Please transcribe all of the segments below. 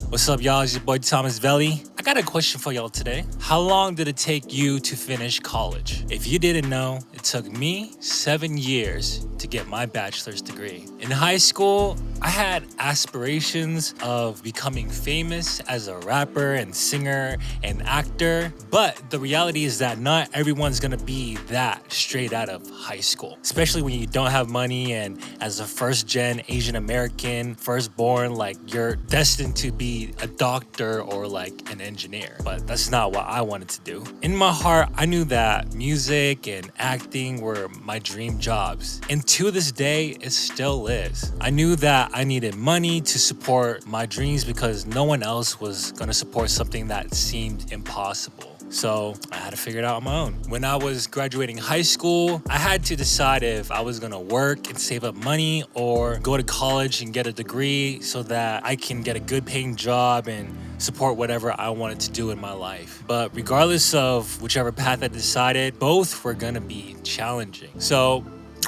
What's up, y'all? It's your boy Thomas Veli. I got a question for y'all today. How long did it take you to finish college? If you didn't know, it took me 7 years to get my bachelor's degree. In high school, I had aspirations of becoming famous as a rapper and singer and actor, but the reality is that not everyone's gonna be that straight out of high school, especially when you don't have money and as a first gen Asian American, firstborn, like you're destined to be a doctor or like an engineer. But that's not what I wanted to do. In my heart, I knew that music and acting were my dream jobs. And to this day, it still is. I knew that I needed money to support my dreams because no one else was gonna support something that seemed impossible. So I had to figure it out on my own. When I was graduating high school, I had to decide if I was gonna work and save up money or go to college and get a degree so that I can get a good paying job and support whatever I wanted to do in my life. But regardless of whichever path I decided, both were gonna be challenging. So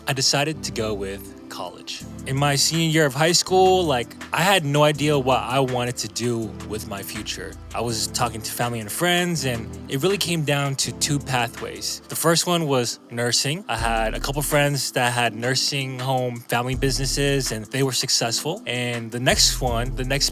I decided to go with college. In my senior year of high school, I had no idea what I wanted to do with my future. I was talking to family and friends, and it really came down to two pathways. The first one was nursing. I had a couple friends that had nursing home family businesses, and they were successful. And the next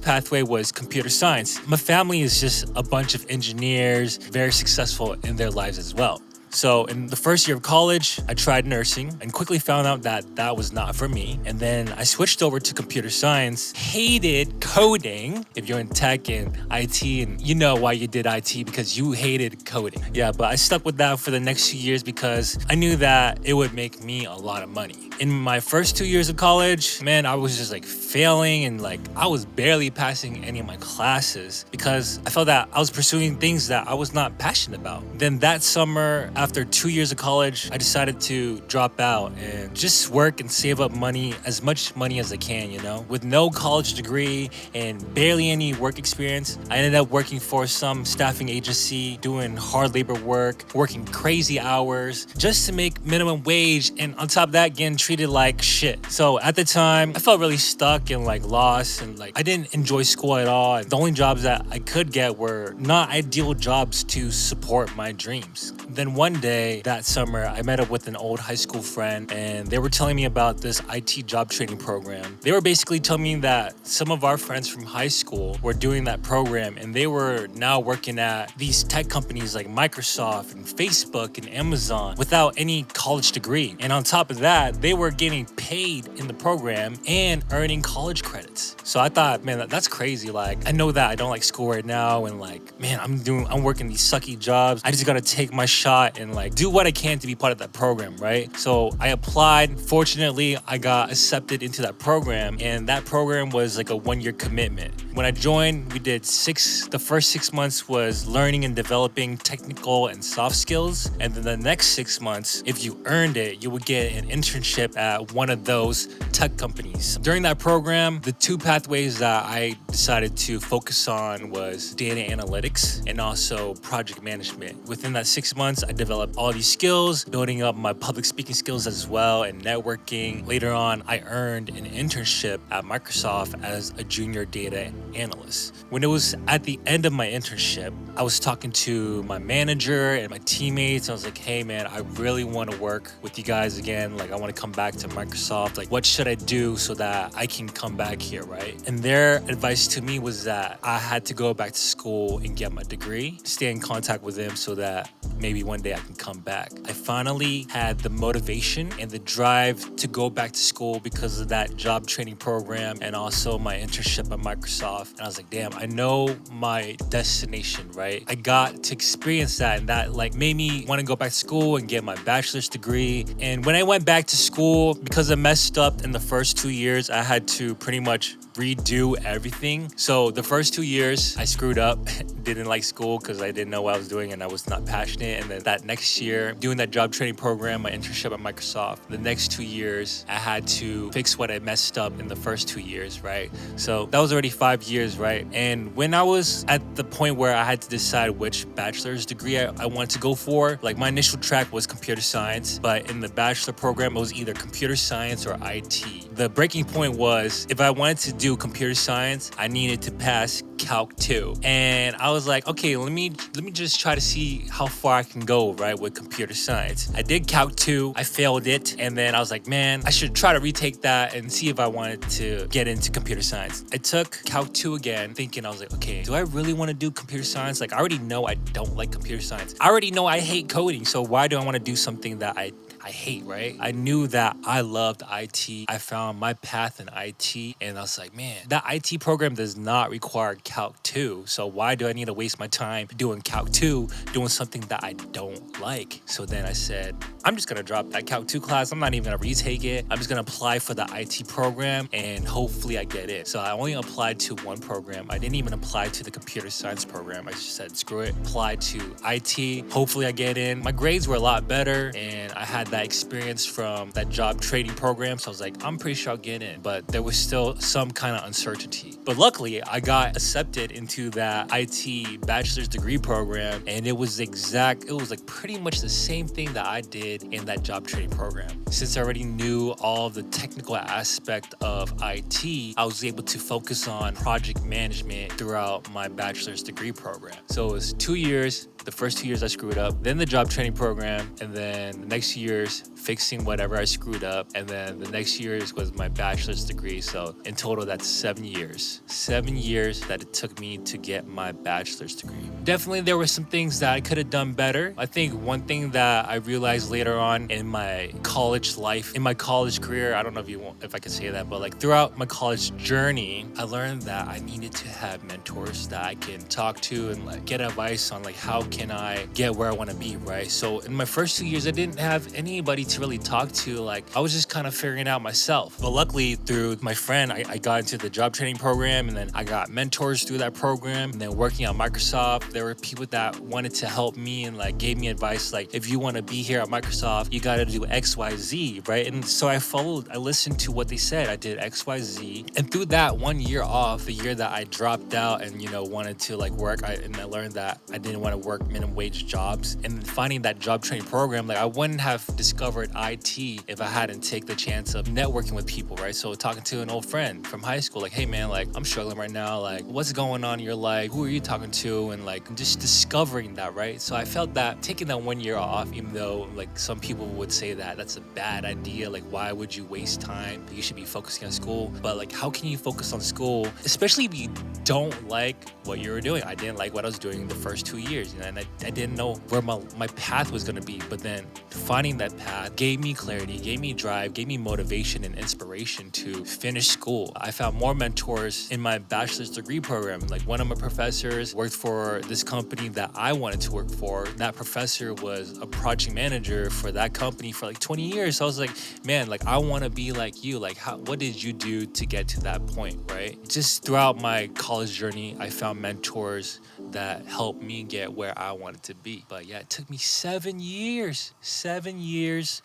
pathway was computer science. My family is just a bunch of engineers, very successful in their lives as well. So in the first year of college, I tried nursing and quickly found out that that was not for me. And then I switched over to computer science, hated coding. If you're in tech and IT, and you know why you did IT, because you hated coding. Yeah, but I stuck with that for the next 2 years because I knew that it would make me a lot of money. In my first 2 years of college, man, I was just failing and I was barely passing any of my classes because I felt that I was pursuing things that I was not passionate about. Then that summer, after 2 years of college, I decided to drop out and just work and save up money, as much money as I can, With no college degree and barely any work experience, I ended up working for some staffing agency, doing hard labor work, working crazy hours just to make minimum wage, and on top of that, getting treated like shit. So at the time, I felt really stuck and lost, and I didn't enjoy school at all. And the only jobs that I could get were not ideal jobs to support my dreams. Then one day that summer, I met up with an old high school friend, and they were telling me about this IT job training program. They were basically telling me that some of our friends from high school were doing that program, and they were now working at these tech companies like Microsoft and Facebook and Amazon without any college degree. And on top of that, they were getting paid in the program and earning college credits. So I thought, man, that's crazy. I know that I don't like school right now, and man, I'm working these sucky jobs. I just gotta take my shot and do what I can to be part of that program, right? So I applied. Fortunately, I got accepted into that program, and that program was a 1-year commitment. When I joined, we did the first 6 months was learning and developing technical and soft skills. And then the next 6 months, if you earned it, you would get an internship at one of those tech companies. During that program, the two pathways that I decided to focus on was data analytics and also project management. Within that 6 months, I developed all these skills, building up my public speaking skills as well and networking. Later on, I earned an internship at Microsoft as a junior data analyst. When it was at the end of my internship, I was talking to my manager and my teammates. I was like, hey man, I really want to work with you guys again. I want to come back to Microsoft. What should I do so that I can come back here, right? And their advice to me was that I had to go back to school and get my degree, stay in contact with them so that maybe one day I can come back. I finally had the motivation and the drive to go back to school because of that job training program and also my internship at Microsoft. And I was like, damn, I know my destination, right? I got to experience that, and that made me want to go back to school and get my bachelor's degree. And when I went back to school, because I messed up in the first 2 years, I had to pretty much redo everything. So the first 2 years I screwed up, didn't like school because I didn't know what I was doing and I was not passionate. And then that next year, doing that job training program, my internship at Microsoft, the next 2 years, I had to fix what I messed up in the first 2 years, right? So that was already 5 years, right? And when I was at the point where I had to decide which bachelor's degree I wanted to go for, my initial track was computer science, but in the bachelor program, it was either computer science or IT. The breaking point was if I wanted to do computer science, I needed to pass Calc 2. And I was like, okay, let me just try to see how far I can go, right, with computer science. I did Calc 2, I failed it, and then I was like, man, I should try to retake that and see if I wanted to get into computer science. I took Calc 2 again, thinking, I was like, okay, do I really want to do computer science? Like, I already know I don't like computer science. I already know I hate coding, so why do I want to do something that I hate, right? I knew that I loved IT. I found my path in IT, and I was like, man, that IT program does not require Calc 2. So why do I need to waste my time doing Calc 2, doing something that I don't like? So then I said, I'm just gonna drop that Calc 2 class. I'm not even gonna retake it. I'm just gonna apply for the IT program, and hopefully I get it. So I only applied to one program. I didn't even apply to the computer science program. I just said, screw it, apply to IT. Hopefully I get in. My grades were a lot better, and I had that experience from that job training program. So I was like, I'm pretty sure I'll get in, but there was still some kind of uncertainty. But luckily I got accepted into that IT bachelor's degree program, and it was like pretty much the same thing that I did in that job training program. Since I already knew all of the technical aspect of IT, I was able to focus on project management throughout my bachelor's degree program. So it was 2 years. The first 2 years I screwed up, then the job training program, and then the next years fixing whatever I screwed up, and then the next years was my bachelor's degree. So in total, that's 7 years. 7 years that it took me to get my bachelor's degree. Definitely there were some things that I could have done better. I think one thing that I realized later on in my college life, in my college career, I don't know if I could say that, but like throughout my college journey, I learned that I needed to have mentors that I can talk to and like get advice on like how can I get where I want to be, right? So in my first 2 years, I didn't have anybody to really talk to. Like I was just kind of figuring out myself. But luckily through my friend, I got into the job training program, and then I got mentors through that program. And then working at Microsoft, there were people that wanted to help me and like gave me advice. Like if you want to be here at Microsoft, you got to do X, Y, Z, right? And so I listened to what they said. I did X, Y, Z. And through that 1 year off, the year that I dropped out and, wanted to like work, I learned that I didn't want to work minimum wage jobs. And finding that job training program, like I wouldn't have discovered IT if I hadn't taken the chance of networking with people, right? So talking to an old friend from high school, like, hey man, like I'm struggling right now. Like what's going on in your life? Who are you talking to? And like just discovering that, right? So I felt that taking that 1 year off, even though like some people would say that that's a bad idea. Like why would you waste time? You should be focusing on school. But like how can you focus on school, especially if you don't like what you were doing? I didn't like what I was doing the first 2 years, and I didn't know where my path was going to be. But then finding that path gave me clarity, gave me drive, gave me motivation and inspiration to finish school. I found more mentors in my bachelor's degree program. Like one of my professors worked for this company that I wanted to work for. That professor was a project manager for that company for like 20 years. So I was like, man, like I want to be like you. Like what did you do to get to that point, right? Just throughout my college journey, I found mentors that helped me get where I wanted to be. But yeah, it took me 7 years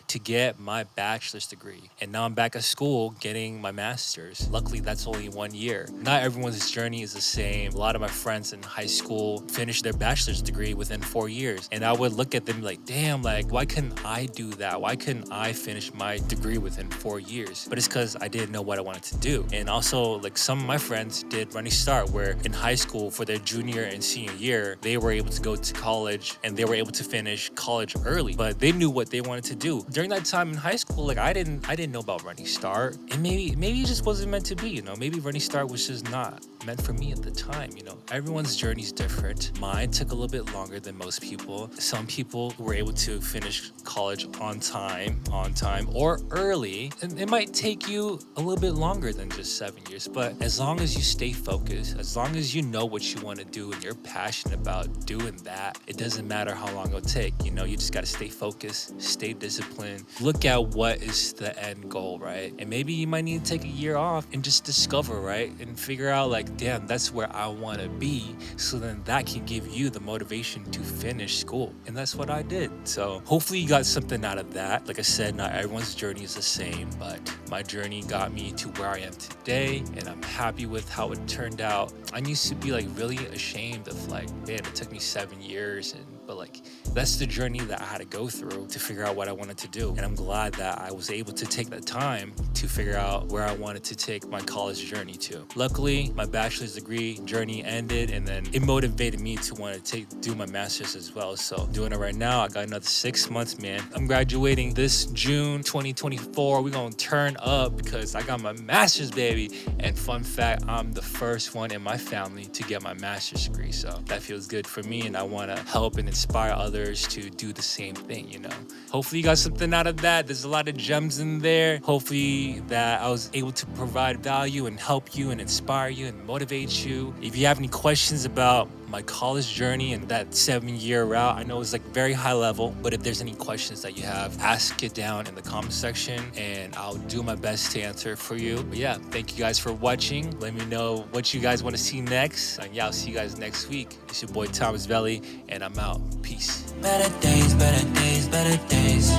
to get my bachelor's degree. And now I'm back at school getting my master's. Luckily, that's only 1 year. Not everyone's journey is the same. A lot of my friends in high school finished their bachelor's degree within 4 years. And I would look at them like, damn, like, why couldn't I do that? Why couldn't I finish my degree within 4 years? But it's because I didn't know what I wanted to do. And also, like, some of my friends did Running Start, where in high school for their junior and senior year, they were able to go to college and they were able to finish college early, but they knew what they wanted to do. During that time in high school, like I didn't know about Running Start, and maybe it just wasn't meant to be, maybe Running Start was just not meant for me at the time. Everyone's journey is different. Mine took a little bit longer than most people. Some people were able to finish college on time or early, and it might take you a little bit longer than just 7 years, but as long as you stay focused, as long as you know what you want to do and you're passionate about doing that, it doesn't matter how long it'll take. You just got to stay focused, stay disciplined, look at what is the end goal, right? And maybe you might need to take a year off and just discover, right? And figure out like, damn, that's where I want to be. So then that can give you the motivation to finish school. And that's what I did. So hopefully you got something out of that. Like I said, not everyone's journey is the same, but my journey got me to where I am today, and I'm happy with how it turned out. I used to be like really ashamed of like, man, it took me 7 years and but like that's the journey that I had to go through to figure out what I wanted to do. And I'm glad that I was able to take the time to figure out where I wanted to take my college journey to. Luckily, my bachelor's degree journey ended, and then it motivated me to want to do my master's as well. So doing it right now, I got another 6 months, man. I'm graduating this June 2024. We're gonna turn up because I got my master's, baby. And fun fact, I'm the first one in my family to get my master's degree. So that feels good for me, and I wanna help and inspire others to do the same thing, you know. Hopefully you got something out of that. There's a lot of gems in there. Hopefully that I was able to provide value and help you and inspire you and motivate you. If you have any questions about my college journey and that 7-year route, I know it's like very high level, but if there's any questions that you have, ask it down in the comment section and I'll do my best to answer for you. But yeah, thank you guys for watching. Let me know what you guys want to see next. And yeah, I'll see you guys next week. It's your boy Thomas Veli, and I'm out. Peace. Better days, better days, better days.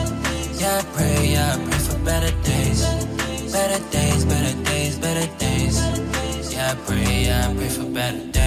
Yeah, I pray for better days. Better days, better days, better days. Yeah, I pray for better days.